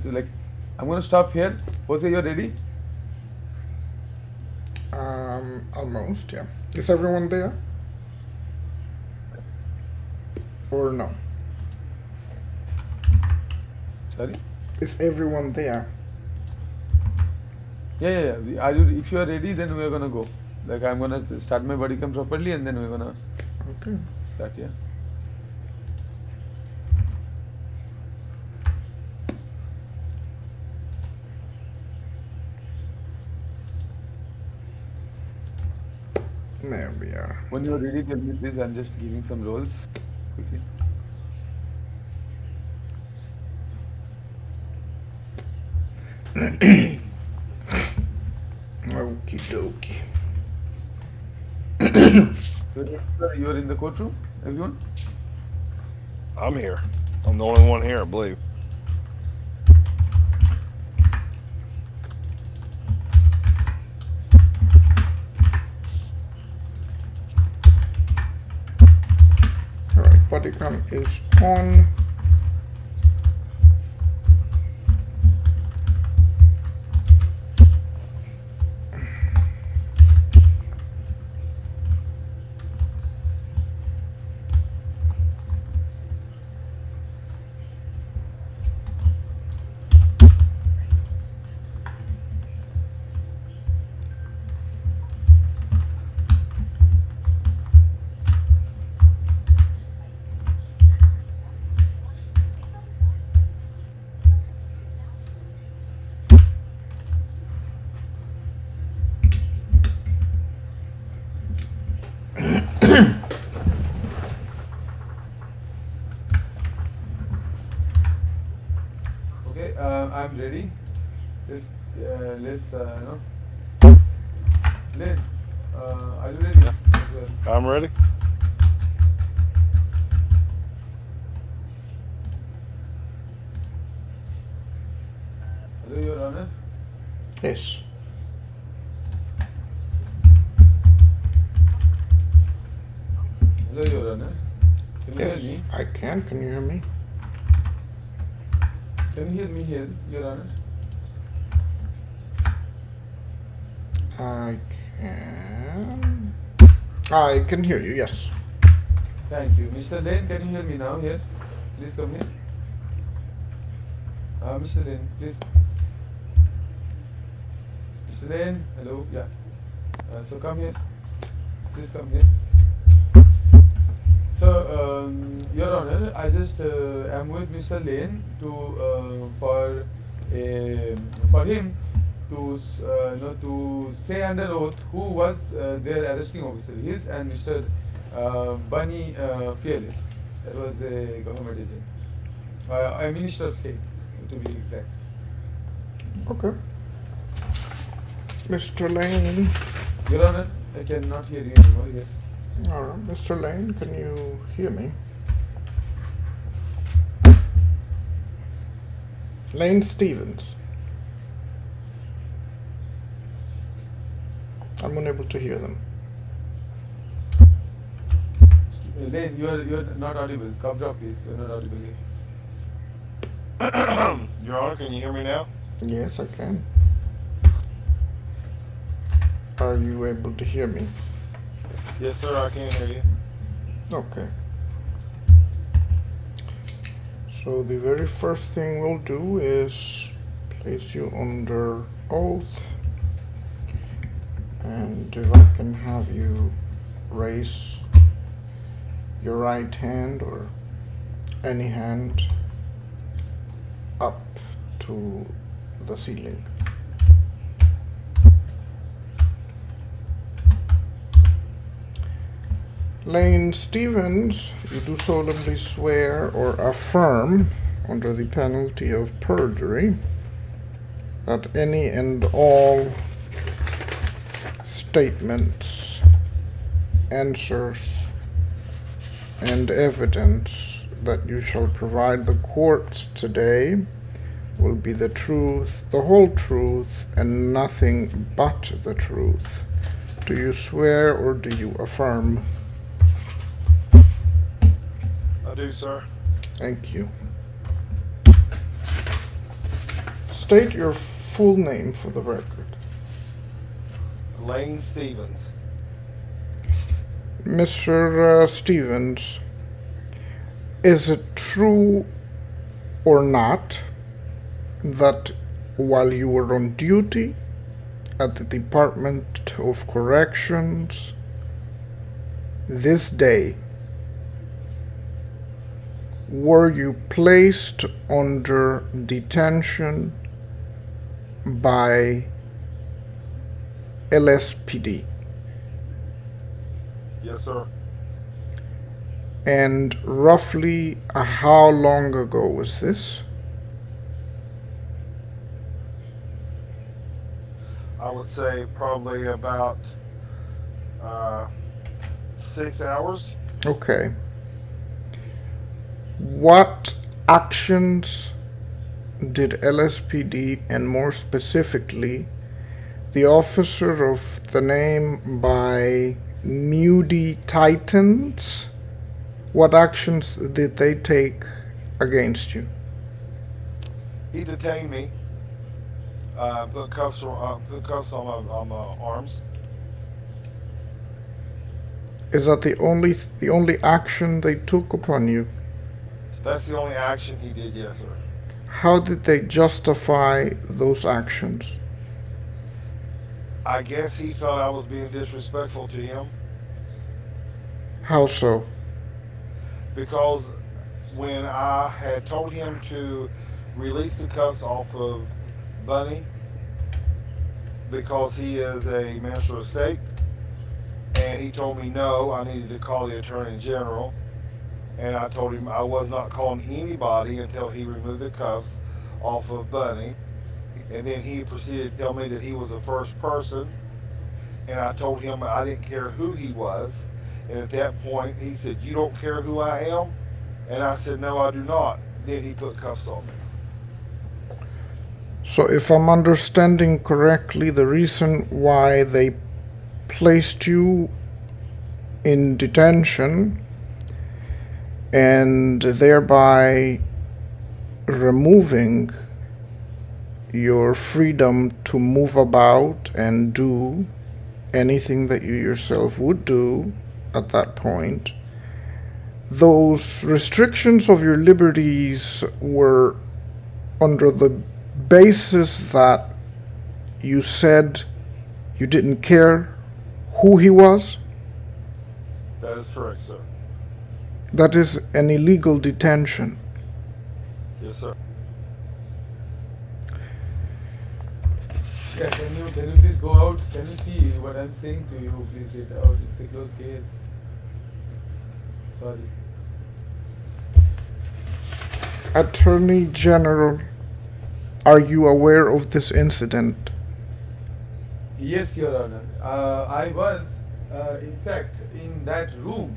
just like, I'm gonna stop here. Jose, you're ready? Almost, yeah. Is everyone there? Or no? Sorry? Is everyone there? Yeah. Are you, if you are ready, then we're gonna go. Like, I'm gonna start my body cam properly and then we're gonna Okay. start, yeah? There we are. When you're ready, tell me please. I'm just giving some rolls quickly. Okie dokie. You're in the courtroom, everyone? I'm here. I'm the only one here, I believe. Alright, body cam is on. Okay, I'm ready. Let's no. Lynn, are you ready Yeah, as well? I'm ready. Hello, Your Honor. Yes. Hello, Your Honor. Can you hear Yes, me? I can. Can you hear me? Can you hear me here, Your Honor? I can. I can hear you, yes. Thank you. Mr. Lane, can you hear me now here? Please come here. Mr. Lane, please. Mr. Lane, hello, yeah. So come here. Please come here. So, Your Honor, I just am with Mr. Lane for him to to say under oath who was their arresting officer, his and Mr. Bunny Fearless. That was a government agent, a minister of state, to be exact. Okay. Mr. Lane. Your Honor, I cannot hear you anymore. Yes. Alright, Mr. Lane, can you hear me? Lane Stevens. I'm unable to hear them. Lane, you're not audible. Cough drop, please. You're not audible here. Your Honor, can you hear me now? Yes, I can. Are you able to hear me? Yes, sir, I can hear you. Okay. So the very first thing we'll do is place you under oath, and if I can have you raise your right hand or any hand up to the ceiling. Lane Stevens, you do solemnly swear or affirm, under the penalty of perjury, that any and all statements, answers, and evidence that you shall provide the courts today will be the truth, the whole truth, and nothing but the truth. Do you swear or do you affirm? I do, sir. Thank you. state your full name for the record. Lane Stevens. Mr. Stevens, is it true or not that while you were on duty at the Department of Corrections this day, were you placed under detention by LSPD? Yes, sir. And roughly how long ago was this? I would say probably about 6 hours. Okay. What actions did LSPD, and more specifically the officer of the name by Moody Titans, what actions did they take against you? He detained me. Put cuffs on my arms. Is that the only action they took upon you? That's the only action he did, yes, sir. How did they justify those actions? I guess he felt I was being disrespectful to him How so? because when I had told him to release the cuffs off of Bunny because he is a minister of state, and he told me no, I needed to call the Attorney General, and I told him I was not calling anybody until he removed the cuffs off of Bunny. And then he proceeded to tell me that he was the first person, and I told him I didn't care who he was. And at that point, he said, "You don't care who I am?" And I said, "No, I do not." Then he put cuffs on me. So if I'm understanding correctly, the reason why they placed you in detention and thereby removing your freedom to move about and do anything that you yourself would do at that point, those restrictions of your liberties were under the basis that you said you didn't care who he was? That is correct, sir. That is an illegal detention. Yes, sir. Yeah, can you please go out? Can you see what I'm saying to you? Please get out. It's a closed case. Sorry. Attorney General, are you aware of this incident? Yes, Your Honor. I was, in fact, in that room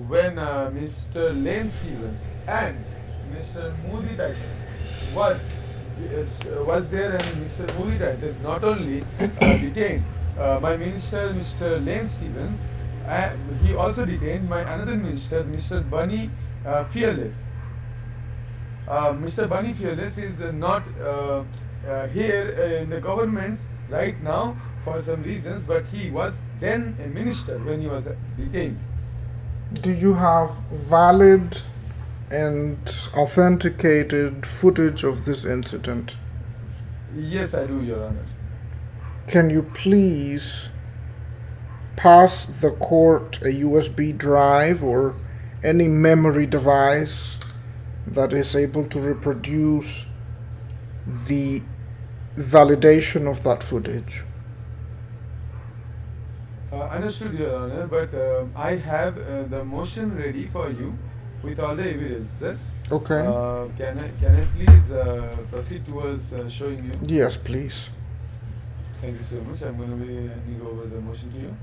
when Mr. Lane Stevens and Mr. Moody Titans was there, and Mr. Moody Titans not only detained my minister, Mr. Lane Stevens, he also detained my another minister, Mr. Bunny Fearless. Mr. Bunny Fearless is not here in the government right now for some reasons, but he was then a minister when he was detained. Do you have valid and authenticated footage of this incident? Yes, I do, Your Honor. Can you please pass the court a USB drive or any memory device that is able to reproduce the validation of that footage? Understood, Your Honor, but I have the motion ready for you with all the evidences. Okay. Can I please proceed towards showing you? Yes, please. Thank you so much. I'm going to be handing over the motion to you.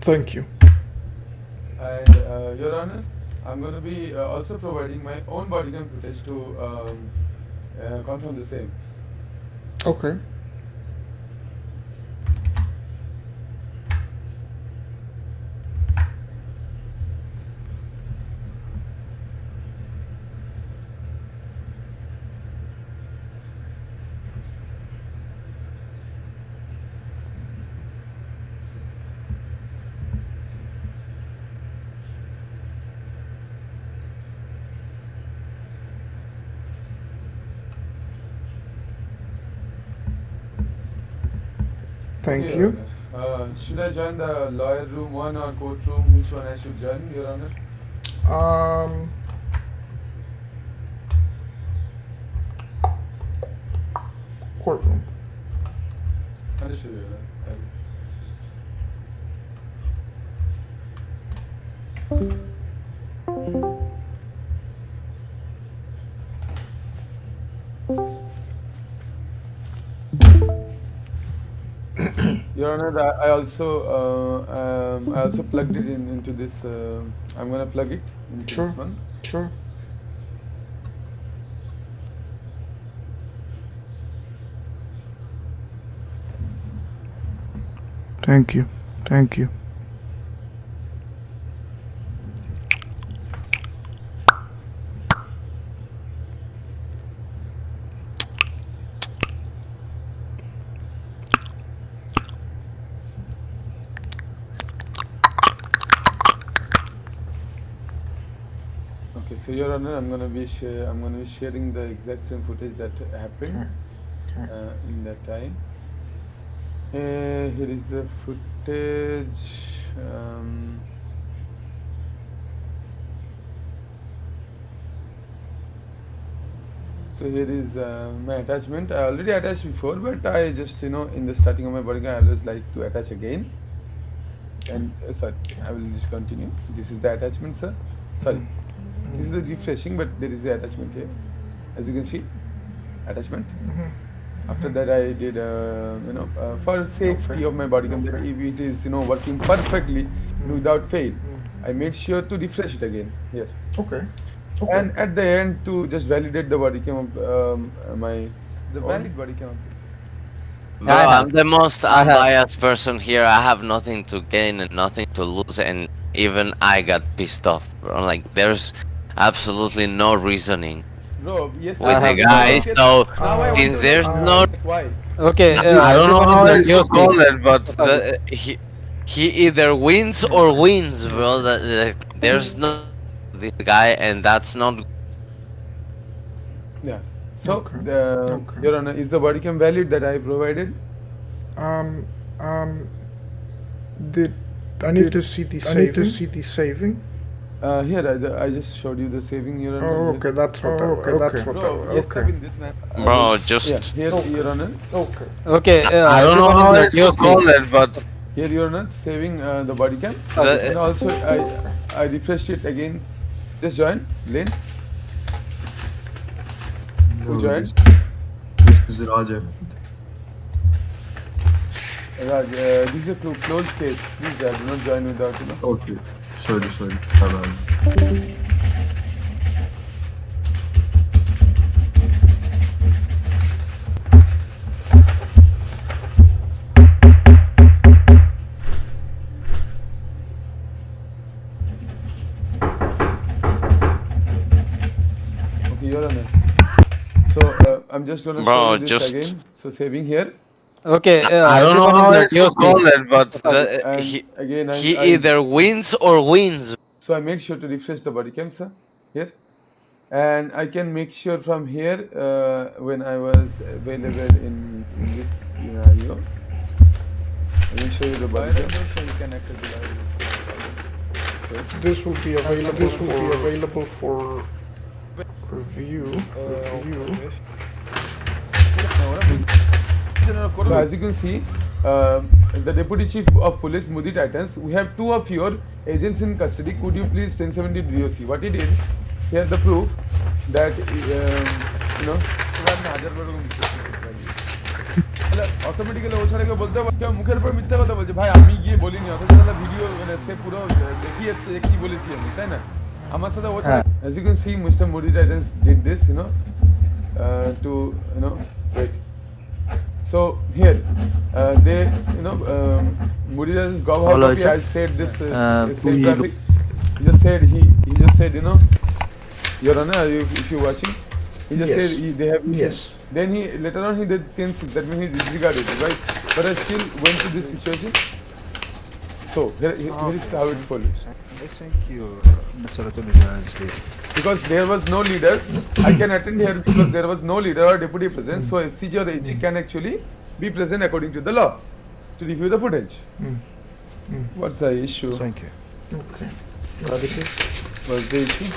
Thank you. And Your Honor, I'm going to be also providing my own body cam footage to confirm the same. Okay. Thank Okay, Your you. Honor. Should I join the lawyer room one or courtroom? Which one I should join, Your Honor? Um, courtroom. Understood, Your Honor. Your Honor, I also plugged it into this. I'm gonna plug it into Sure. this one. Sure. Thank you. Thank you. Okay, so Your Honor, I'm gonna be sharing the exact same footage that happened Okay. in that time. Here is the footage. So here is my attachment. I already attached before, but I just in the starting of my body cam, I always like to attach again. And sorry, I will just continue. This is the attachment, sir. Sorry, this is the refreshing, but there is the attachment here, as you can see, attachment. After that, I did for safety of my body cam, that if it is working perfectly without fail, I made sure to refresh it again here. Okay. And at the end, to just validate the body cam of the valid body cam of this. Bro, I'm the most unbiased person here. I have nothing to gain and nothing to lose, and even I got pissed off, bro. Like, there's absolutely no reasoning Bro, yes, with I the have guy. okay, So, now I want since to there's know no, why. Okay, I don't know how else to call Yoshi. it, but he either wins or wins, bro. There's no this guy, and that's not. Yeah. So Okay. Your Honor, is the body cam valid that I provided? Um, did I need to see the saving? I need to see the saving. Here I just showed you the saving, Your Honor. Oh, here. okay, that's what that. Okay, that's what Bro, that. yes, Okay. in this man. Bro, Yeah, just here, Your Honor. Okay. Okay, I don't know how else to call it, but Here, Your Honor, saving the body cam. The- And also, I refreshed it again. Just join, Lane. Who joined? This is Raj Ahmed. Raj, this is a closed case. Please do not join without. Okay. Sorry. Bye-bye. Okay, Your Honor. So I'm just gonna Bro, show you this just- again. So saving here. Okay, I don't know how else to call it, but And he again, he I either wins or wins. so I made sure to refresh the body cam, sir, here, and I can make sure from here when I was available in this scenario. I will show you the body cam. So you can access the body cam. This will be available. This will be available for review. So as you can see, the Deputy Chief of Police, Mudi Titans, we have two of your agents in custody. Could you please 1070 DOC? What he did, here's the proof that automatically ও ছাড়া কেউ বলতে পারে কেউ মুখের উপর মিথ্যা কথা বলছে ভাই আমি গিয়ে বলিনি অথচ তাহলে ভিডিও মানে সে পুরো দেখিয়ে এসছে যে কি বলেছি আমি তাই না আমার সাথে ও ছাড়া as you can see Mr. Murida did this to wait so here they Murida's gov copy I said this same traffic he just said Your Honor if you're watching he just Yes. said they have Yes. then he later on he did 10-6 that means he disregarded it right but I still went to this situation so here is how it follows I think you, Mr. Attorney General is here. because there was no leader I can attend here because there was no leader or deputy present so SCG or AG can actually be present according to the law to review the footage what's the issue Thank you. Okay. what's the issue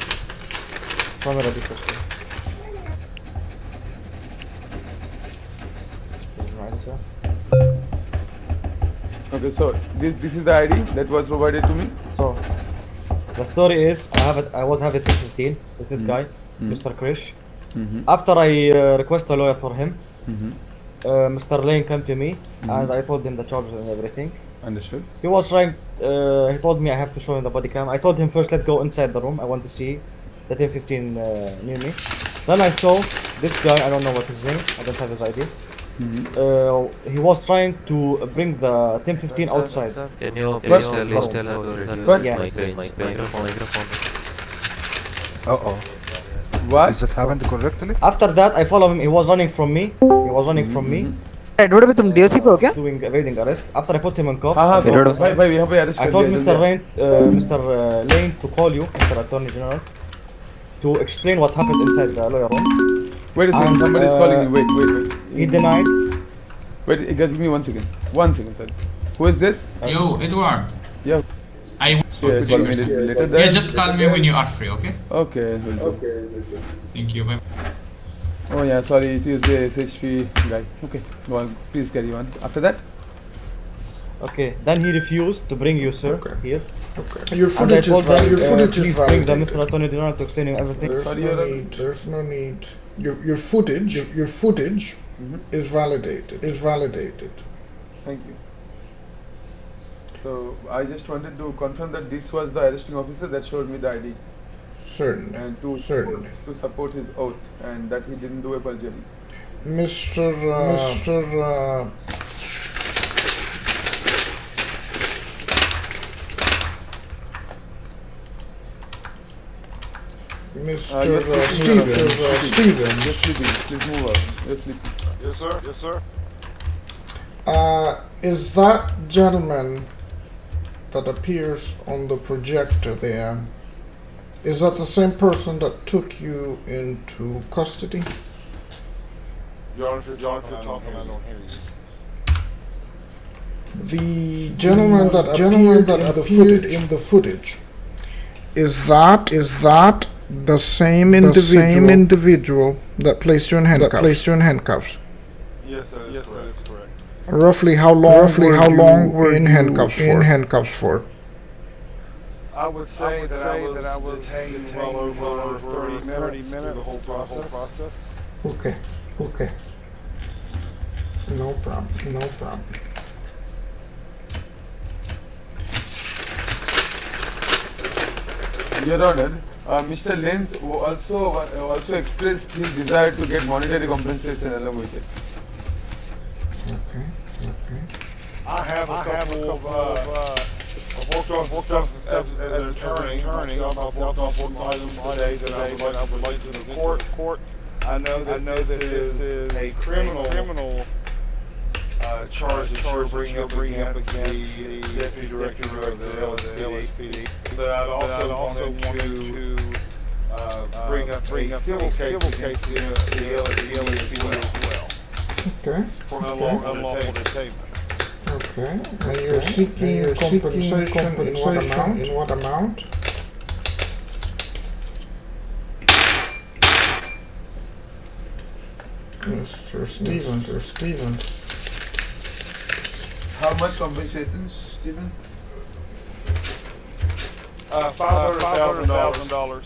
okay so this is the ID that was provided to me So, the story is I was having 15 with this guy, Mr. Krish. After I request a lawyer for him, Mr. Lane came to me and I told him the charges and everything. understood He was trying, he told me I have to show him the body cam. I told him first let's go inside the room, I want to see the 1015 near me. Then I saw this guy, I don't know what his name, I don't have his ID. He was trying to bring the 1015 outside. Can you What? please tell us What? microphone? Uh-oh. what Is that happened correctly? After that, I follow him. He was running from me. Edward भी तुम DSP पे हो क्या Doing evading arrest. After I put him on cuff, हाँ हाँ Reload. भाई यहाँ पे arrest I कर told दिया, Mr. जल्दी। Mr. Lane to call you, Mr. Attorney General, to explain what happened inside the lawyer room. Wait a second, And, somebody is calling me. Wait. He denied. Wait, guys, give me 1 second. 1 second, sir. Who is this? Yo, Edward. Yeah. I Sure, call me later. yeah, just call me when you are free, okay? Okay, will do. Thank you. Bye. Oh yeah, sorry, it is the SHP guy. Okay, go on. Please carry on. After that? Okay. Then he refused to bring you, sir, here. Okay. Your And I footage is told them, valid. Your footage is please bring the validated. Mr. Attorney General to explain you everything. There's Sorry, no Your need. There's no need. Your footage is validated. Thank you. So I just wanted to confirm that this was the arresting officer that showed me the ID Certainly. and Certainly. to support his oath and that he didn't do a perjury. Mr. Yes, Steven. Just sleeping. Please move out. Just sleeping. Yes, sir. Yes, sir. Is that gentleman that appears on the projector there, is that the same person that took you into custody? Your Honor, if you're talking, I don't hear you. The gentleman that appeared in the footage, is that the same individual that placed you in handcuffs? Yes, sir. Yes, sir. That's correct. Roughly how long were you in handcuffs for? I would say that I was detained well over 30 minutes through the whole process. Okay. No problem. Your Honor, Mr. Lenz also expressed his desire to get monetary compensation along with it. Okay. I have a couple of I've worked on as an attorney. Myself, I've worked on some items today that I would like to the court. I know that this is a criminal charge that you're bringing up against the deputy director of the LSPD. But I'd also wanted to bring up a civil case against the LSPD as well Okay. for unlawful detainment. Okay. And you're seeking compensation in what amount? Mr. Stevens. How much compensation, Stevens? $500,000.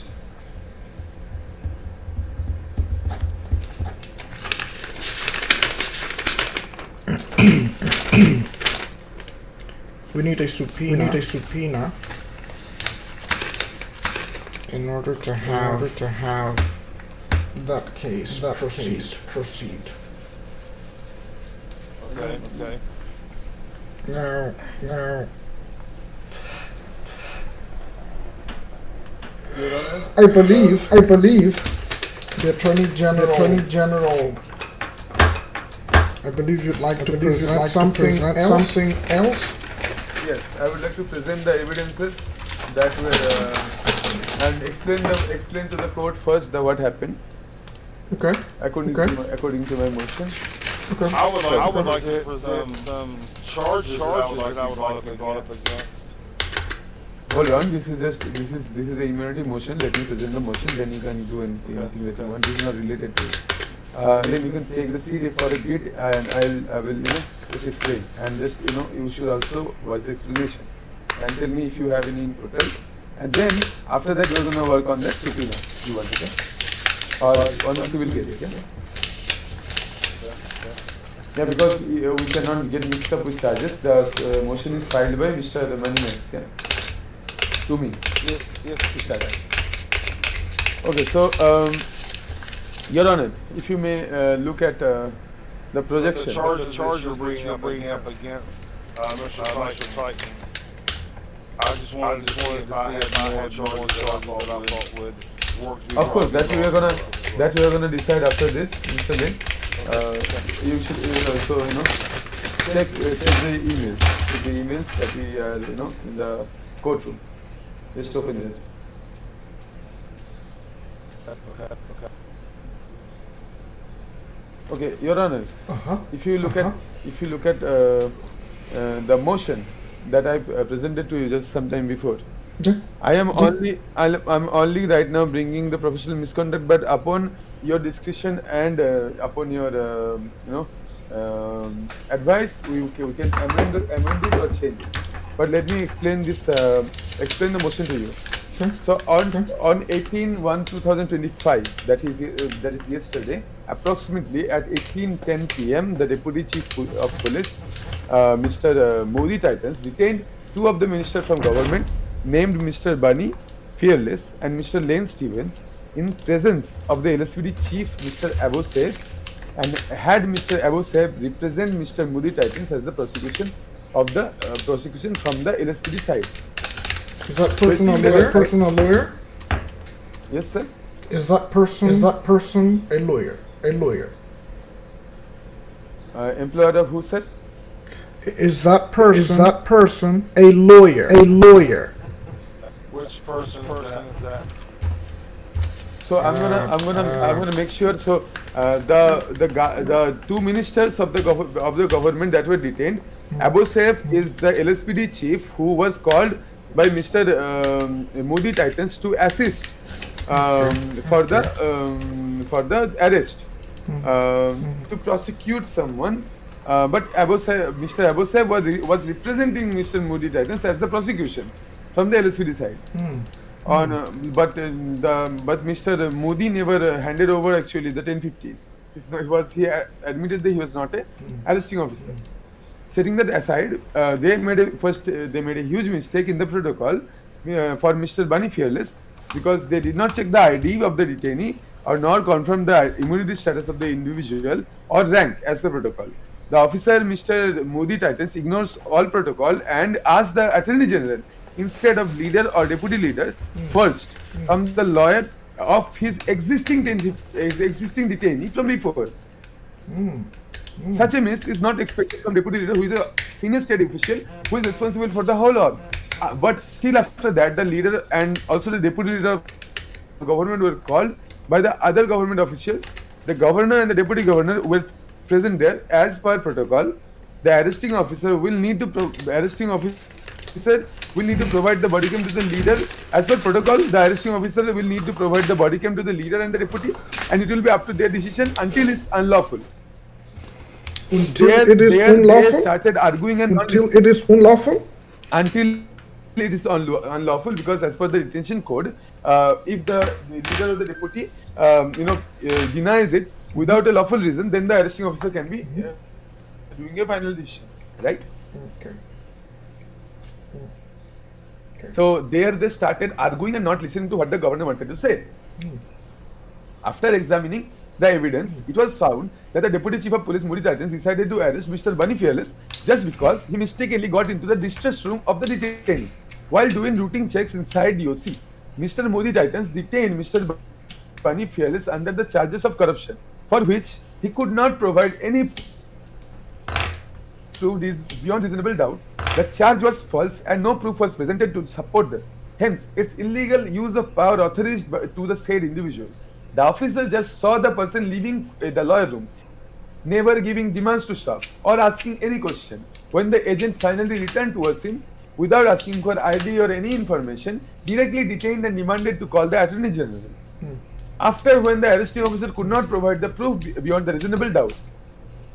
We need a subpoena. In order to have that case proceed. Okay. Now, I believe the Attorney General. I believe you'd like to present something else. Yes, I would like to present the evidences that were and explain to the court first what happened. Okay. According to my motion. Okay. I would like to present some charges that I would like to be brought up against. Hold on, this is the immunity motion. Let me present the motion, then you can do anything that you want. This is not related to it. Then you can take the CD for a bit, and I will just explain. And just you should also watch the explanation and tell me if you have any input, right? And then after that we're gonna work on that subpoena. You want it, or on the civil case, yeah? Yeah, because we cannot get mixed up with charges. The motion is filed by Mr. Manimax, yeah? To me. Yes. Okay, so Your Honor, if you may look at the projection. The charge you're bringing up against Mr. Titan. I just wanted to see if I had more charges that I thought would work. Of course, that we are gonna decide after this, Mr. Lin. You should also check the emails that we are in the courtroom. Just open it. Okay, Your Honor. If you look at the motion that I presented to you just some time before, I'm only right now bringing the professional misconduct, but upon your discretion and upon your advice, we can amend it or change it. But let me explain the motion to you. So on 18/1/2025, that is yesterday, approximately at 18:10 p.m., the Deputy Chief of Police, Mr. Modi Titans, detained two of the ministers from government, named Mr. Bunny Fearless and Mr. Lane Stevens, in presence of the LSPD Chief, Mr. Abu Saif, and had Mr. Abu Saif represent Mr. Modi Titans as the prosecution from the LSPD side. Is that person a lawyer? Yes, sir. Is that person a lawyer? Employer of who, sir? Is that person a lawyer? Which person is that? So I'm gonna make sure. So the two ministers of the government that were detained, Abu Saif is the LSPD chief who was called by Mr. Modi Titans to assist for the arrest to prosecute someone. But Mr. Abu Saif was representing Mr. Modi Titans as the prosecution from the LSPD side. But Mr. Modi never handed over actually the 1015. He admitted that he was not a arresting officer. Setting that aside, they made a huge mistake in the protocol for Mr. Bunny Fearless, because they did not check the ID of the detainee or nor confirm the immunity status of the individual or rank as per protocol. The officer, Mr. Modi Titans, ignores all protocol and asks the Attorney General instead of leader or deputy leader first from the lawyer of his existing detainee from before. Such a miss is not expected from deputy leader, who is a senior state official who is responsible for the whole org. But still after that, the leader and also the deputy leader of the government were called by the other government officials. The governor and the deputy governor were present there as per protocol. The arresting officer will need to provide the body cam to the leader as per protocol. The arresting officer will need to provide the body cam to the leader and the deputy, and it will be up to their decision until it's unlawful. They started arguing until it is unlawful. Until it is unlawful, because as per the detention code, if the leader or the deputy denies it without a lawful reason, then the arresting officer can be doing a final decision, right? Okay. So there they started arguing and not listening to what the governor wanted to say. After examining the evidence, it was found that the Deputy Chief of Police Moody Titans decided to arrest Mr. Bunny Fearless just because he mistakenly got into the distress room of the detainee. While doing routine checks inside DOC, Mr. Moody Titans detained Mr. Bunny Fearless under the charges of corruption, for which he could not provide any proof is beyond reasonable doubt. The charge was false and no proof was presented to support them. Hence, its illegal use of power authorized to the said individual. The officer just saw the person leaving the lawyer room, never giving demands to stop or asking any question. When the agent finally returned towards him, without asking for ID or any information, directly detained and demanded to call the Attorney General. After, when the arresting officer could not provide the proof beyond the reasonable doubt,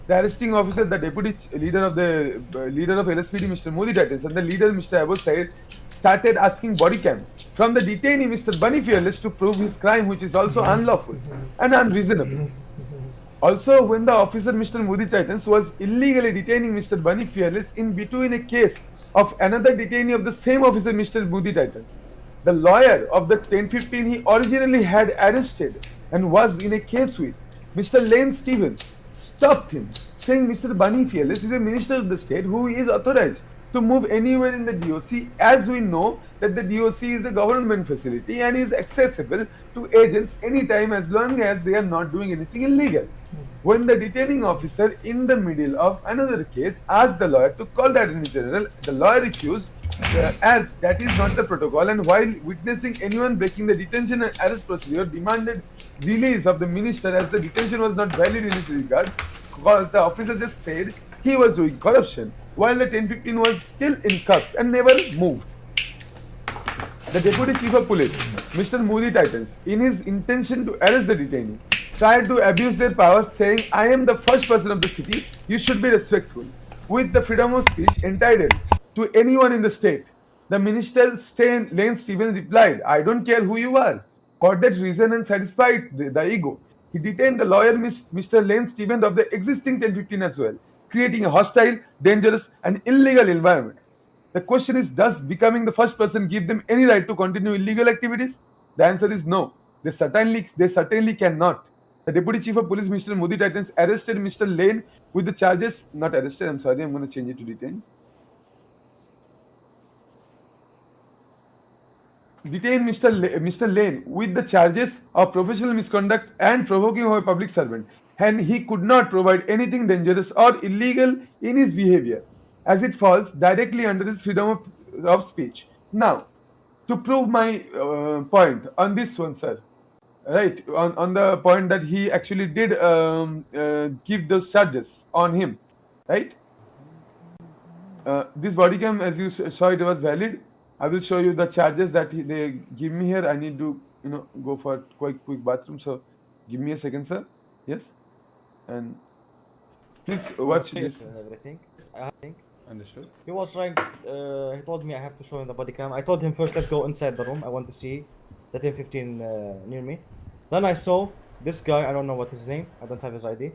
the arresting officer, the deputy leader of LSPD, Mr. Modi Titans, and the leader, Mr. Abu Said, started asking body cam from the detainee, Mr. Bunny Fearless, to prove his crime, which is also unlawful and unreasonable. Also, when the officer, Mr. Modi Titans, was illegally detaining Mr. Bunny Fearless in between a case of another detainee of the same officer, Mr. Modi Titans, the lawyer of the 1015 he originally had arrested and was in a case with, Mr. Lane Stevens, stopped him, saying Mr. Bunny Fearless is a minister of the state who is authorized to move anywhere in the DOC, as we know that the DOC is a government facility and is accessible to agents anytime as long as they are not doing anything illegal. When the detaining officer in the middle of another case asked the lawyer to call the Attorney General, the lawyer refused as that is not the protocol, and while witnessing anyone breaking the detention and arrest procedure, demanded release of the minister as the detention was not valid in his regard because the officer just said he was doing corruption while the 1015 was still in cuffs and never moved. The Deputy Chief of Police, Mr. Moody Titans, in his intention to arrest the detainee, tried to abuse their powers, saying, I am the first person of the city, you should be respectful. With the freedom of speech entitled to anyone in the state, the minister Lane Stevens replied, I don't care who you are. For that reason and satisfied the ego, he detained the lawyer Mr. Lane Stevens of the existing 1015 as well, creating a hostile, dangerous, and illegal environment. The question is, does becoming the first person give them any right to continue illegal activities? The answer is no. They certainly cannot. The Deputy Chief of Police, Mr. Modi Titans, arrested Mr. Lane with the charges, not arrested, I'm sorry, I'm going to change it to detain. Detained Mr. Lane with the charges of professional misconduct and provoking of a public servant, and he could not provide anything dangerous or illegal in his behavior, as it falls directly under his freedom of speech. Now, to prove my point on this one, sir, right, on the point that he actually did give those charges on him, right? This body cam, as you saw, it was valid. I will show you the charges that they give me here. I need to, go for a quick bathroom. So, give me a second, sir. Yes, and please watch this. And everything. Understood. He was trying. He told me I have to show him the body cam. I told him first, let's go inside the room. I want to see the 1015 near me. Then I saw this guy. I don't know what his name. I don't have his ID.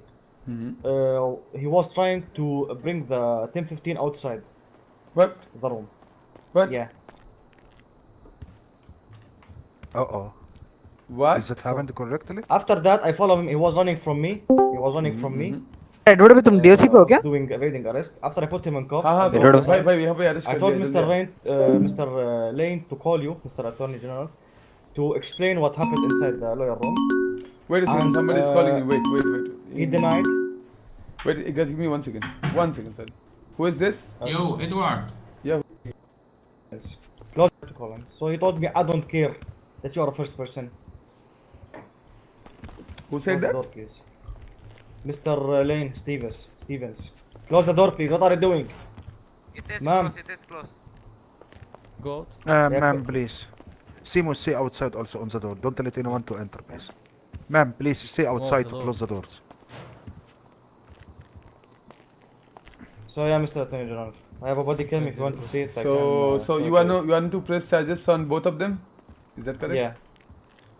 He was trying to bring the 1015 outside. What? The room. What? Yeah. What? Is that happened correctly? After that, I follow him. He was running from me. Road पे तुम DOC पे हो क्या? Doing evading arrest. After I put him in cuff. I told Mr. Lane to call you, Mr. Attorney General, to explain what happened inside the lawyer room. Wait a second. Somebody is calling you. Wait. He denied. Wait, guys, give me 1 second. 1 second, sir. Who is this? Yo, Edward. Yeah. Yes. Close to call him. So he told me, I don't care that you are a first person. Who said Close the that? door, please. Mr. Lane Stevens. Close the door, please. What are you doing? Ma'am. Go. Ma'am, please. Simon, stay outside also on the door. Don't let anyone to enter, please. Ma'am, please stay outside to close the doors. So yeah, Mr. Attorney General, I have a body cam. If you want to see it, I So can, you want to press charges on both of them? Is that correct? Yeah.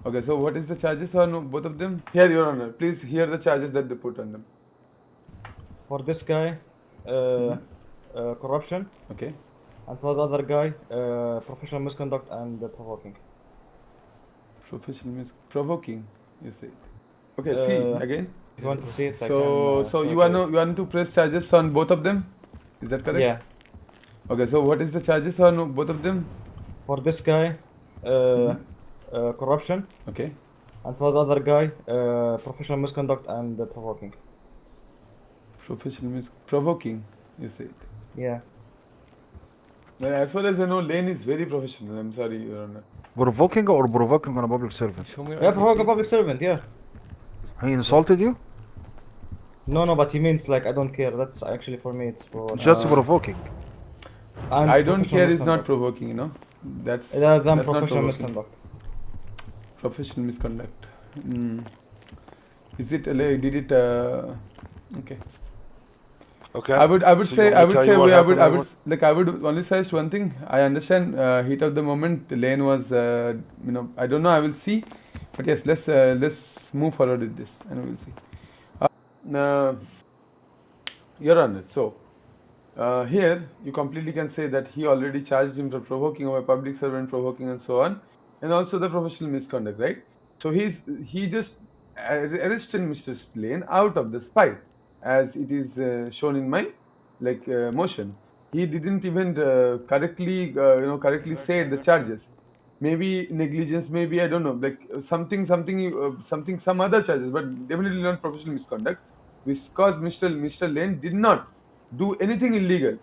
Okay, so what is the charges on both of them? Here, Your Honor, please hear the charges that they put on them. For this guy, corruption, Okay. and for the other guy, professional misconduct and provoking. Professional means provoking, you say. Okay, see again. If you want to see it, I So can so show you it are to you. no you want to press charges on both of them? Is that correct? Yeah. Okay, so what is the charges on both of them? For this guy, corruption, Okay. and for the other guy, professional misconduct and provoking. Professional means provoking, you say. Yeah. As far as I know, Lane is very professional. I'm sorry, Your Honor. Provoking or provoking on a public servant? Show me your Yeah, ID, provoke a please. public servant, yeah. He insulted you? No, but he means like I don't care. That's actually for me. It's for Just provoking. and I don't professional care is not misconduct. provoking, you know. That's Other than that's not professional provoking. misconduct. Professional misconduct. Is it did it okay. Okay. I would So you say want me to tell you what happened, like I would only say one thing. I understand heat of the moment. The lane was I don't know. I will see, but yes, let's move forward with this and we'll see. Your Honor, so here you completely can say that he already charged him for provoking of a public servant, provoking and so on, and also the professional misconduct, right? So he just arrested Mr. Lane out of the spite, as it is shown in my motion. He didn't even correctly say the charges. Maybe negligence, maybe I don't know, like some other charges, but definitely not professional misconduct, because Mr. Lane did not do anything illegal.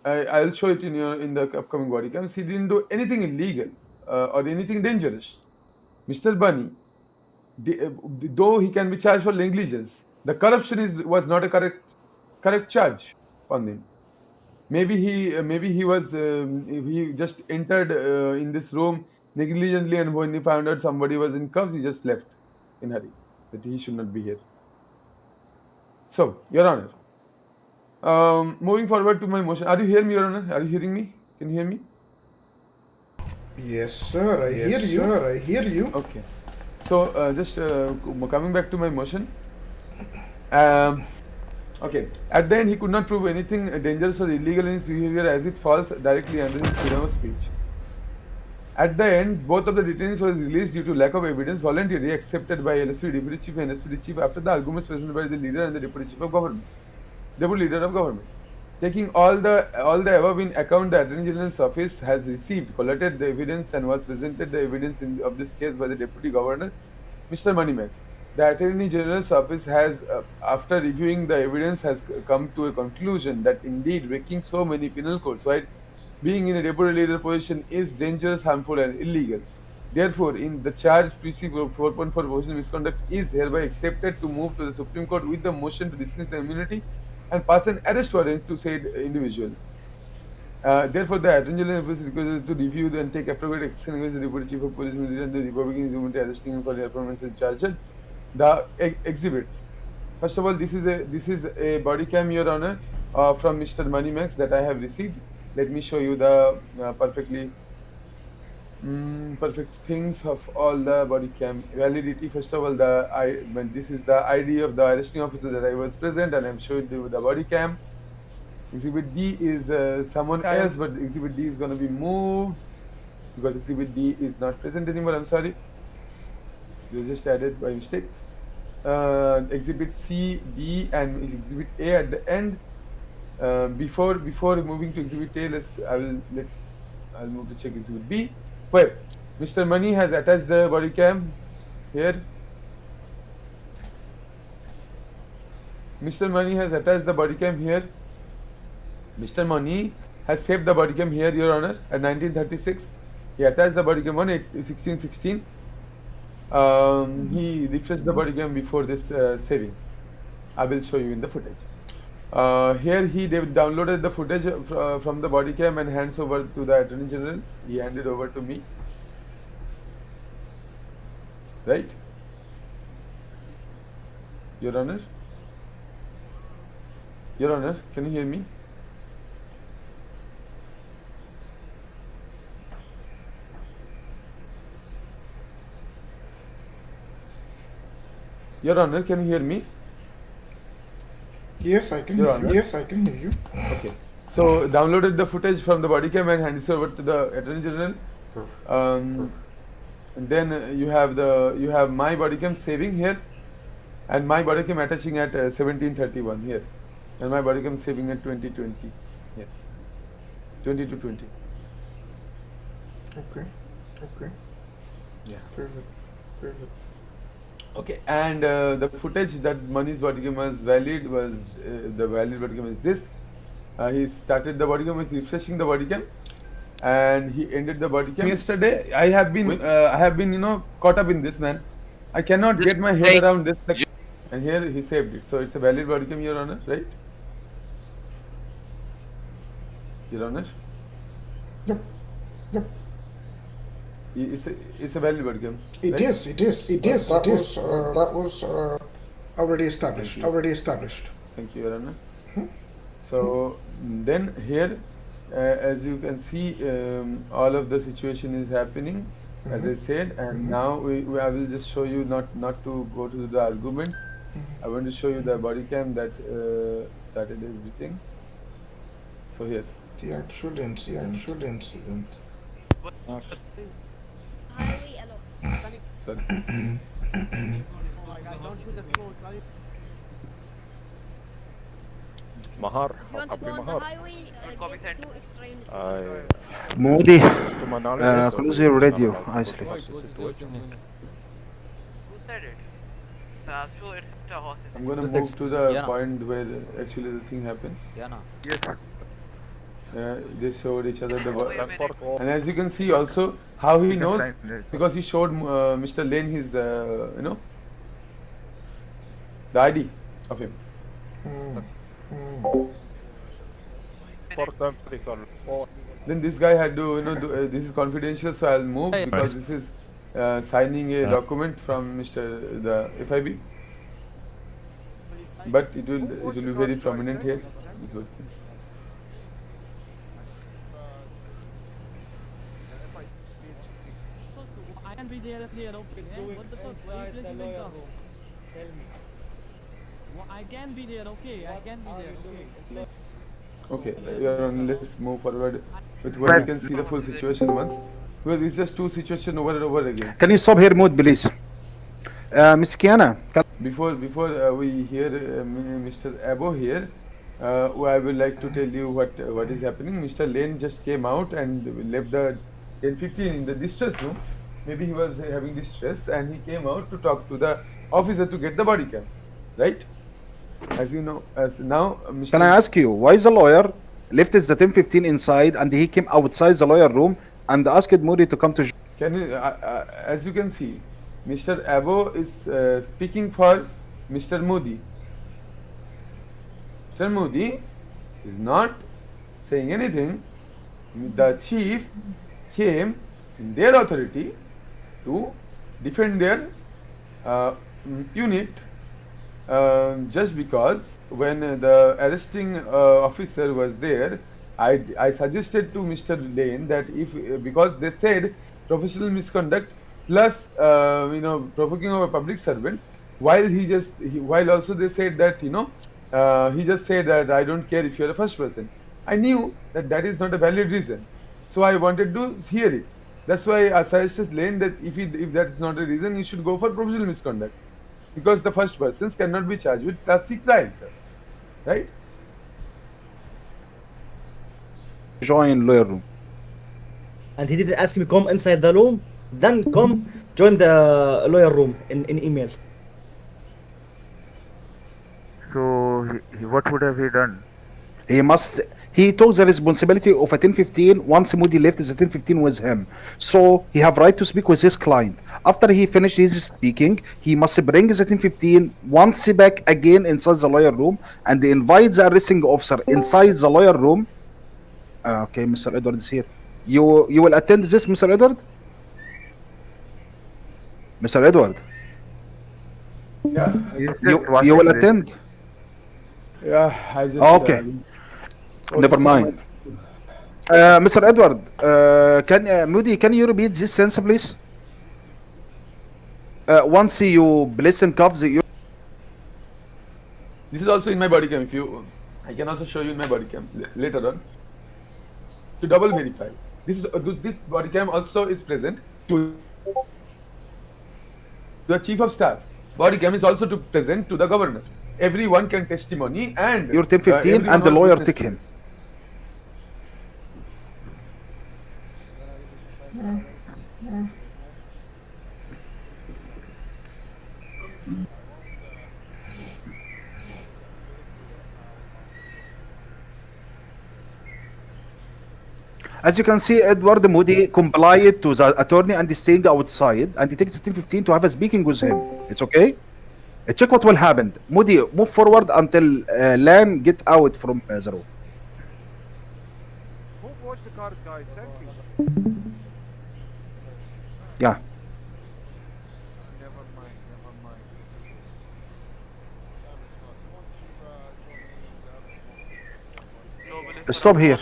I'll show it in the upcoming body cams. He didn't do anything illegal or anything dangerous. Mr. Bunny, though he can be charged for negligence, the corruption was not a correct charge on him. Maybe he just entered in this room negligently, and when he found out somebody was in cuffs, he just left in hurry, that he should not be here. So, Your Honor, moving forward to my motion. Are you hearing me, Your Honor? Are you hearing me? Can you hear me? Yes, sir, I hear you. Sir, I hear you. Okay. So, just coming back to my motion. Okay. At the end, he could not prove anything dangerous or illegal in his behavior, as it falls directly under his freedom of speech. At the end, both of the detainees were released due to lack of evidence, voluntarily accepted by LSP Deputy Chief and SPD Chief after the arguments presented by the leader and the Deputy Chief of Government, Deputy Leader of Government. Taking all the above in account, the Attorney General's office has received, collated the evidence, and was presented the evidence of this case by the Deputy Governor, Mr. Moneymax. The Attorney General's office has, after reviewing the evidence, has come to a conclusion that indeed breaking so many penal codes while being in a deputy leader position is dangerous, harmful, and illegal. Therefore, in the charge PC 4.4 professional misconduct is hereby accepted to move to the Supreme Court with the motion to dismiss the immunity and pass an arrest warrant to said individual. Therefore, the Attorney General is requested to review and take appropriate action against the Deputy Chief of Police and the Republican immunity, arresting him for the performance and charged. The exhibits. First of all, this is a body cam, Your Honor, from Mr. Moneymax that I have received. Let me show you the perfect things of all the body cam validity. First of all, this is the ID of the arresting officer that I was present, and I'm showing you the body cam. Exhibit D is someone else, but Exhibit D is going to be moved because Exhibit D is not present anymore. I'm sorry, it was just added by mistake. Exhibit C, B, and Exhibit A at the end. Before moving to Exhibit A, I'll move to check Exhibit B, where Mr. Money has attached the body cam here. Mr. Money has attached the body cam here. Mr. Money has saved the body cam here, Your Honor, at 1936. He attached the body cam on 1616. He refreshed the body cam before this saving. I will show you in the footage. Here he downloaded the footage from the body cam and hands over to the Attorney General. He handed over to me. Right? Your Honor? Your Honor, can you hear me? Your Honor, can you hear me? Yes, I can Your hear Honor. you. Yes, I can hear you. Okay. So downloaded the footage from the body cam and handed it over to the Attorney General. And then you have my body cam saving here, and my body cam attaching at 1731 here, and my body cam saving at 2020 here, 20 to 20. Okay. Okay. Yeah. Very good. Very good. Okay, and the footage that Mani's body cam was valid was the valid body cam is this. He started the body cam with refreshing the body cam, and he ended the body cam. Yesterday, I have been caught up in this, man. I cannot Just get my head take- around this. And here he saved it, so it's a valid body cam, Your Honor, right? Your Honor. Yep. Yep. It's a valid body cam. It right? is. It is. It is. That was already established. Thank you. Already established. Thank you, Your Honor. So then here, as you can see, all of the situation is happening, as I said, and now I will just show you not to go to the arguments. I want to show you the body cam that started everything. So here. The actual incident. Sorry. Mahar, If you want to go on the highway, get too extreme. Moody, to my knowledge, close your radio, Isley. Who said it? It's a horse. I'm gonna move to the point where actually the thing happened. yes, They showed each other the and as you can see also how he knows, because he showed Mr. Lane his the ID of him. for them, please, or Then this guy had to do, this is confidential, so I'll move because this is signing a document from Mr. the FIB, but it will be very prominent here. This one. I can be there if they are okay. What the fuck? Why are you placing me down? Tell me. I can be there, okay? I can be there, okay? Okay, Your Honor, let's move forward with what we can see the full situation once, because it's just two situations over and over again. Can you stop here, Mood, please? Miss Kiana, Before we hear Mr. Abo here, I would like to tell you what is happening. Mr. Lane just came out and left the 10:15 in the distress room. Maybe he was having distress, and he came out to talk to the officer to get the body cam, right? As you know, as now Mr. can I ask you, why is the lawyer left his the 10:15 inside and he came outside the lawyer room and asked Moody to come to... Can you, as you can see, Mr. Abo is speaking for Mr. Modi. Mr. Modi is not saying anything. The chief came in their authority to defend their unit, just because when the arresting officer was there, I suggested to Mr. Lane that if because they said professional misconduct plus provoking of a public servant, while also they said that he just said that I don't care if you're a first person. I knew that is not a valid reason, so I wanted to hear it. That's why I suggested Lane that if that is not a reason, he should go for professional misconduct, because the first persons cannot be charged with class C crimes, sir. Right? Join lawyer room. And he didn't ask me come inside the room, then come join the lawyer room in email. so what would have he done? He took the responsibility of a 10:15 once Moody left the 10:15 with him. So he have right to speak with his client. After he finished his speaking, he must bring the 10:15 once back again inside the lawyer room and invite the arresting officer inside the lawyer room. Okay, Mr. Edward is here. You will attend this, Mr. Edward? Mr. Edward, Yeah. you will attend? Yeah. I just. Okay. Never mind. Mr. Edward, Moody, can you repeat this sentence, please? Once you place in cuffs, This is also in my body cam. If you, I can also show you in my body cam later on to double verify. This body cam also is present to the chief of staff. Body cam is also to present to the governor. Everyone can testimony and Your 1015 and the everyone was lawyer witness take to him. this. As you can see, Edward Moody complied to the attorney and is staying outside, and he takes 1015 to have a speaking with him. It's okay. Check what will happen. Moody, move forward until Lan get out from the room. Watch the cars, guys. Thank you. Yeah. Never mind. Stop here.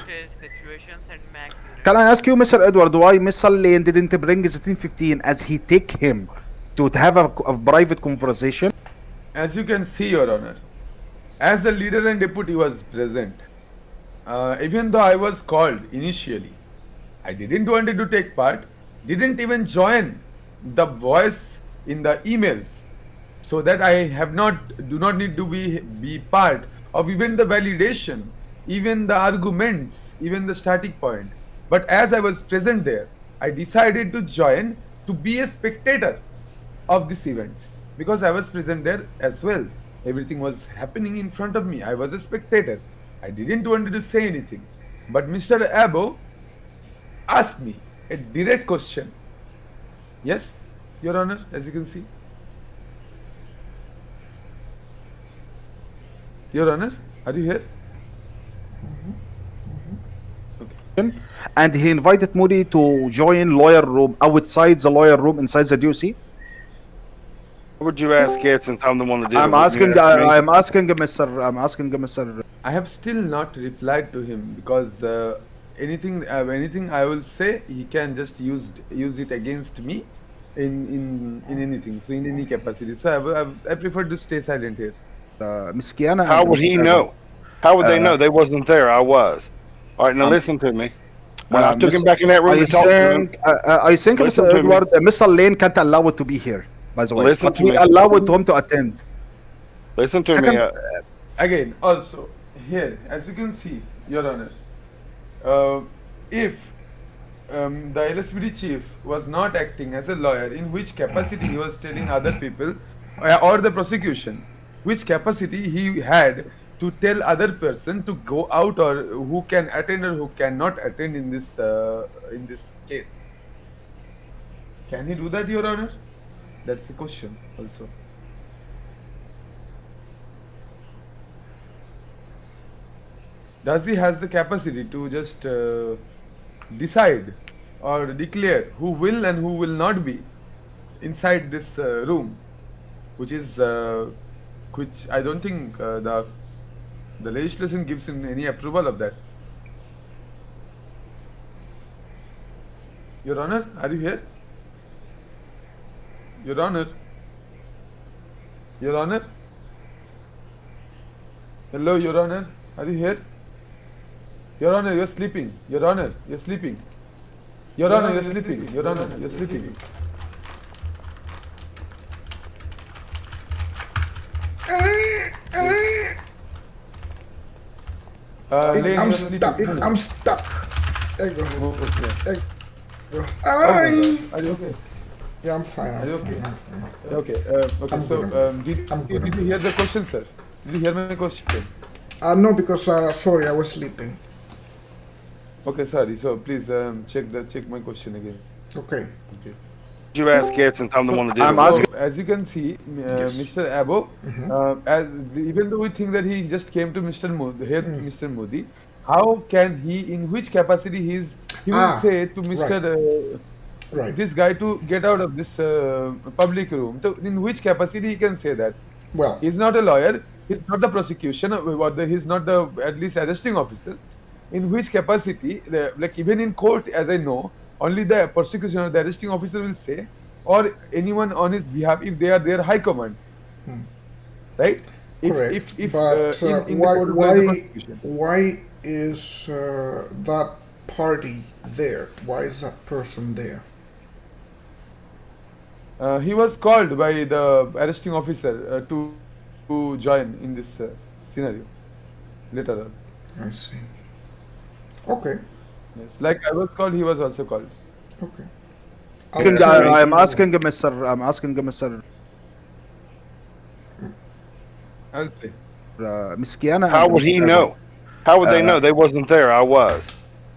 Can I ask you, Mr. Edward, why Mr. Lane didn't bring the 1015 as he take him to have a private conversation? As you can see, Your Honor, as the leader and deputy was present, even though I was called initially, I didn't wanted to take part, didn't even join the voice in the emails, so that I do not need to be part of even the validation, even the arguments, even the starting point. But as I was present there, I decided to join to be a spectator of this event because I was present there as well. Everything was happening in front of me. I was a spectator. I didn't want to say anything. But Mr. Abo asked me a direct question. Yes, Your Honor, as you can see. Your Honor, are you here? And he invited Moody to join lawyer room outside the lawyer room inside the DOC. What would you ask it since I'm the one that did I'm it? asking. Wouldn't you ask me? I'm asking Mr. I have still not replied to him because anything I will say, he can just use it against me in anything. So in any capacity. So I prefer to stay silent here. Miss Kiana. How would he know? How would they know? They wasn't there. I was. All right, now listen to me. When I took him back in that room to talk to him, I think listen Mr. to me. Edward, Mr. Lane can't allow it to be here. By the way, Listen but to we me. allow it to him to attend. Listen to Second- me. Again, also here, as you can see, Your Honor, if the LSPD chief was not acting as a lawyer, in which capacity he was telling other people, or the prosecution, which capacity he had to tell other person to go out, or who can attend or who cannot attend in this case. Can he do that, Your Honor? That's the question also. Does he has the capacity to just decide or declare who will and who will not be inside this room, which I don't think the legislation gives him any approval of that. Your Honor, are you here? Your Honor. Your Honor. Hello, Your Honor. Are you here? Your Honor, you're sleeping. Your Honor, you're sleeping. Your Honor, you're sleeping. Your Honor, you're sleeping. Lane, I'm you're stuck. sleeping. I'm stuck. There you go. Okay. There you go. Are you okay? Yeah, I'm fine. Are you okay? I'm fine. Okay. Okay. I'm So, good, did you hear the question, sir? Did you hear my question? No, because sorry, I was sleeping. Okay, sorry. So please check my question again. Okay. Please. you ask it since I'm the one that did I'm it. asking- So, as you can see, Yes. Mr. Abo, even though we think that he just came to Mr. Modi, Mr. Modi, how can he, in which capacity he will say to Mr. Right. This guy to get out of this public room? So in which capacity he can say that? Well, He's not a lawyer. He's not the prosecution. He's not the at least arresting officer. In which capacity, like even in court, as I know, only the prosecution or the arresting officer will say, or anyone on his behalf if they are their high command, right? Correct. if But in the code of law, in the constitution. why is that party there? Why is that person there? He was called by the arresting officer to join in this scenario later on. I see. Okay. Yes, like I was called, he was also called. Okay. I'm asking Mr. I'll play. Miskiana. How and would he Mr. know? How would they Uh, know? They wasn't there. I was.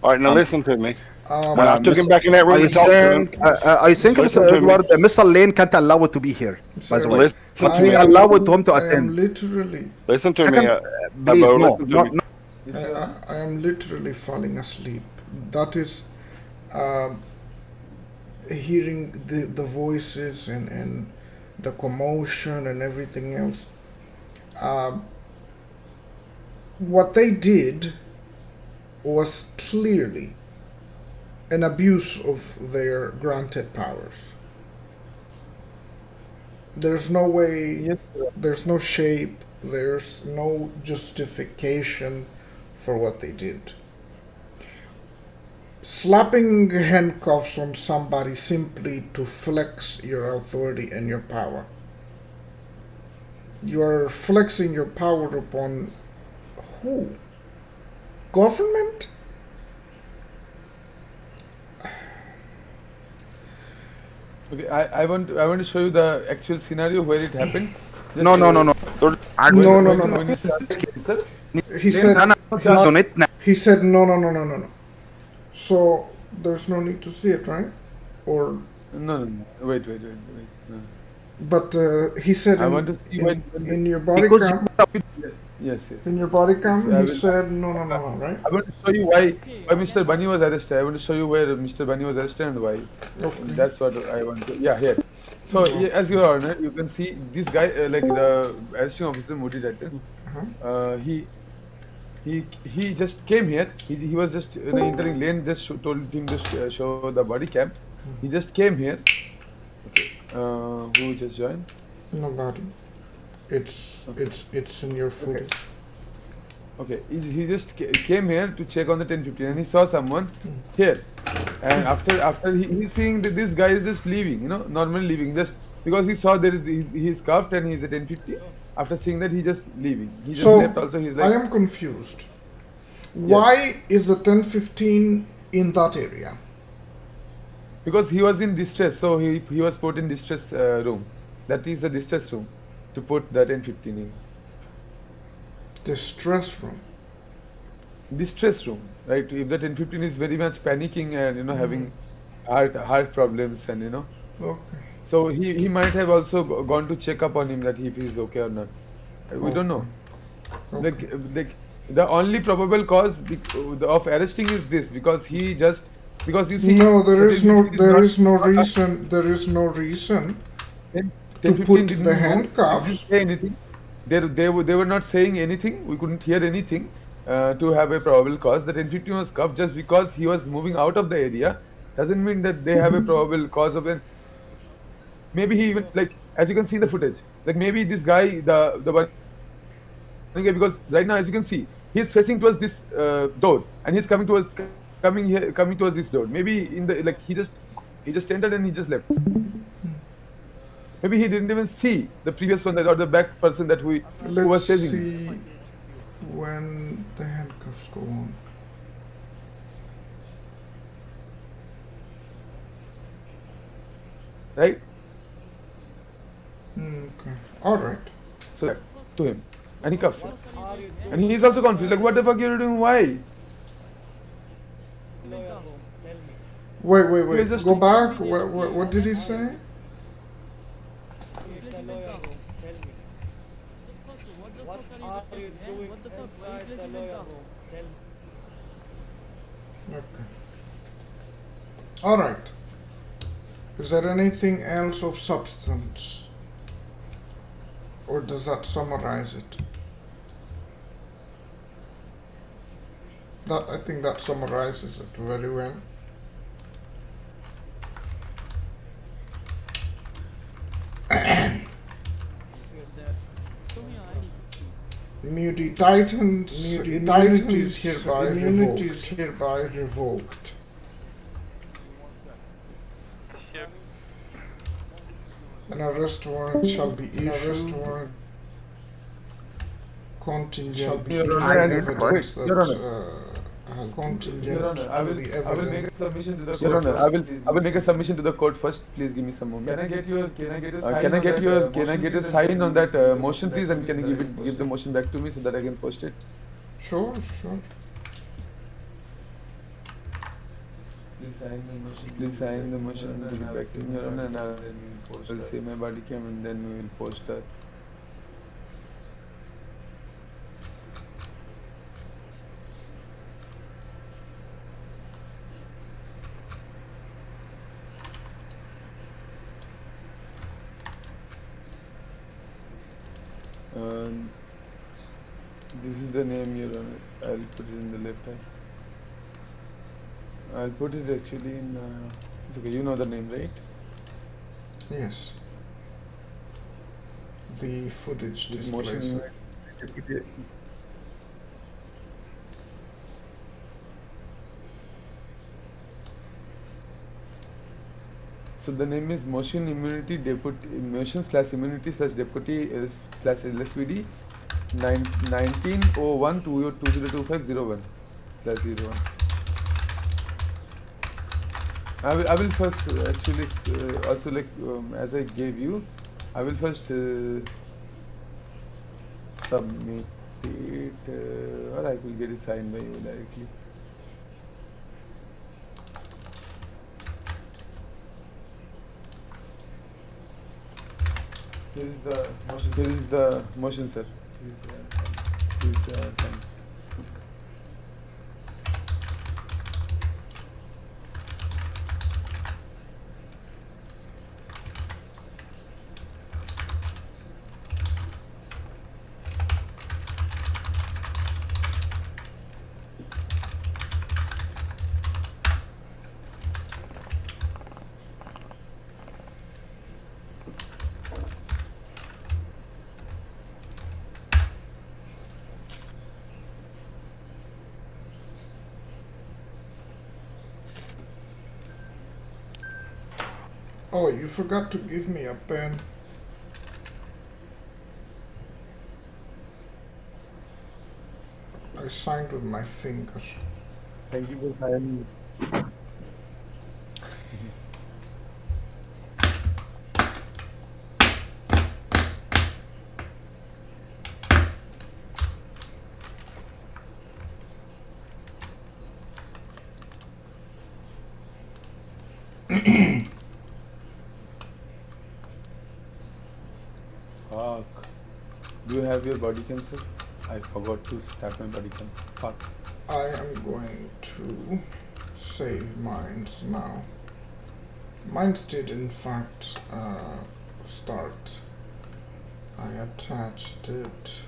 All right, now listen to me. When I took him back in that room I to talk to him, think Mr. listen to me. Edward, Mr. Lane can't allow it to be here. By the way, Listen to I me. he am, allowed him to I am attend. literally, Listen to Second, me. please, Abo, no, listen to no, me. no. Yes, Your Honor. I am literally falling asleep. That is, um, hearing the voices and the commotion and everything else. Um, what they did was clearly an abuse of their granted powers. There's no way, Yes, sir. there's no shape, there's no justification for what they did. Slapping handcuffs on somebody simply to flex your authority and your power. You are flexing your power upon who? Government? Okay, I want to show you the actual scenario where it happened. Just, No. No, when you started, sir. He said, On it now. he said no. So there's no need to see it, right? Or, No. Wait. No. but he said I want to see in your body Because cam, Yes. in your body cam, Yes, I he will- said no, right? I want to show you why Mr. Bunny was arrested. I want to show you where Mr. Bunny was arrested and why. Okay. That's what I want to. Yeah, here. So as Your Honor, you can see this guy, like the arresting officer, Moody Titans. He just came here. He was just entering lane. Just told him to show the body cam. He just came here. Okay. Who just joined? Nobody. It's in your footage. Okay, he just came here to check on the 1015 and he saw someone here. And after he's seeing that this guy is just leaving, normally leaving, just because he saw there is he's cuffed and he's at 1050. After seeing that, he just leaving. He just So left. Also, he's like, I am confused. Why is the 1015 in that area? because he was in distress, so he was put in distress room. That is the distress room to put the 1015 in. The stress room. Distress room, right? If the 1015 is very much panicking and having heart problems and Okay. so he might have also gone to check up on him that if he's okay or not. We don't know. Okay. Like the only probable cause of arresting is this because you see. No, there is no not- reason. There is no reason Then to 1015 put didn't the move, handcuffs. didn't say anything. They were not saying anything. We couldn't hear anything to have a probable cause. The 1015 was cuffed just because he was moving out of the area. Doesn't mean that they have a probable cause of it. Maybe he even, like, as you can see in the footage, like maybe this guy, the one guy, because right now as you can see, he's facing towards this door and he's coming towards this door. Maybe in the he just entered and he just left. Maybe he didn't even see the previous one or the back person that who was Let's chasing. see when the handcuffs go on. Right? Okay. All right. So to him, and he cuffs him, and he is also confused. Like, what the fuck you're doing? Why? Wait. was just- Go back. What did he say? Okay. All right. Is there anything else of substance? Or does that summarize it? I think that summarizes it very well. Immunity Titans, immunity is hereby revoked. An arrest warrant shall be issued. Contingent Your to Honor, the and evidence that Your Honor, has contingent Your Honor, to the I will evidence. make a submission to the court. Your Honor, I will make a submission to the court first. Please give me some moment. Can I get a sign on that motion, please, and can you give the motion back to me so that I can post it? Sure. Please sign the motion and give it back to me, Your Honor, and I will say my body cam and then we will post that. This is the name, Your Honor. I'll put it in the left hand. I'll put it actually in. It's okay. You know the name, right? Yes. The footage This displays motion. it. So the name is motion immunity deputy motion/immunity deputy /LSPD 1901202501/01. I will first actually also like as I gave you, I will first submit it or I will get it signed by you directly. Here is the motion, sir. Please sign. Oh, you forgot to give me a pen. I signed with my finger. Thank you for signing. Fuck. Do you have your body cam, sir? I forgot to start my body cam. Fuck. I am going to save mines now. Mines did in fact start. I attached it.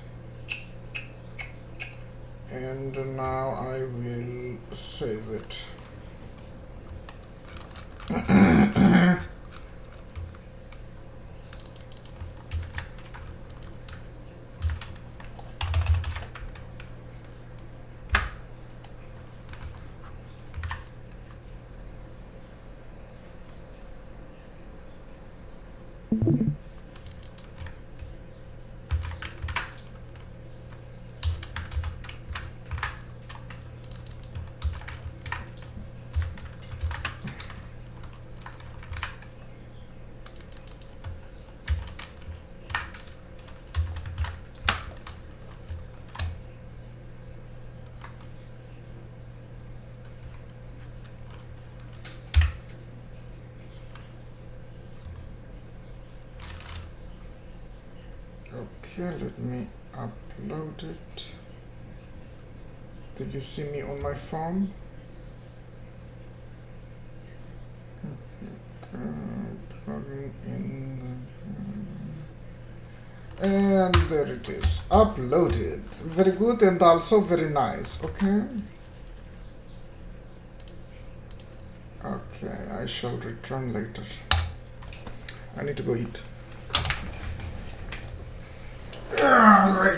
And now I will save it. Okay, let me upload it. Did you see me on my phone? Okay, plugging in. And there it is, uploaded. Very good and also very nice, okay? Okay, I shall return later. I need to go eat. Yeah,